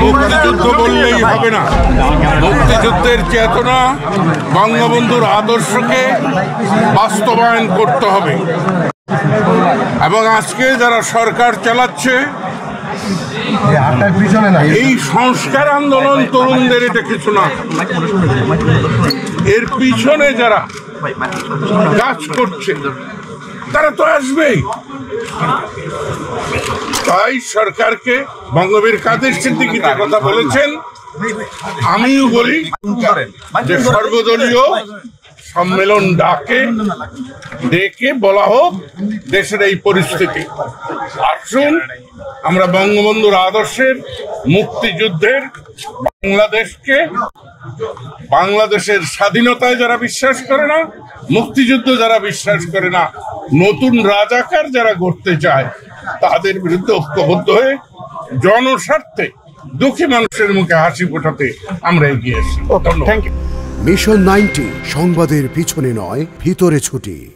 মুক্তিযুদ্ধ বললেই হবে না, মুক্তিযুদ্ধের চেতনা, বঙ্গবন্ধুর আদর্শকে বাস্তবায়ন করতে হবে। এবং আজকে যারা সরকার চালাচ্ছে, এই সংস্কার আন্দোলন তরুণদের এটা কিছু না, এর পিছনে যারা কাজ করছে তারা তো আসবেই। তাই সরকারকে, বঙ্গবীর কাদের সিদ্দিকী যে কথা বলেছেন, আমিও বলি যে সর্বদলীয় সম্মেলন ডেকে বলা হোক দেশের এই পরিস্থিতি। আসুন আমরা বঙ্গবন্ধুর আদর্শের, মুক্তিযুদ্ধের, বাংলাদেশের স্বাধীনতায় যারা বিশ্বাস করে না, মুক্তিযুদ্ধ যারা বিশ্বাস করে না, নতুন রাজাকার যারা গড়তে চায়, তাদের বিরুদ্ধে ঐক্যবদ্ধ হয়ে জনস্বার্থে দুঃখী মানুষের মুখে হাসি ফোটাতে আমরা এগিয়ে আসি। মিশন 90 সংবাদের পিছনে নয়, ভিতরে ছুটি।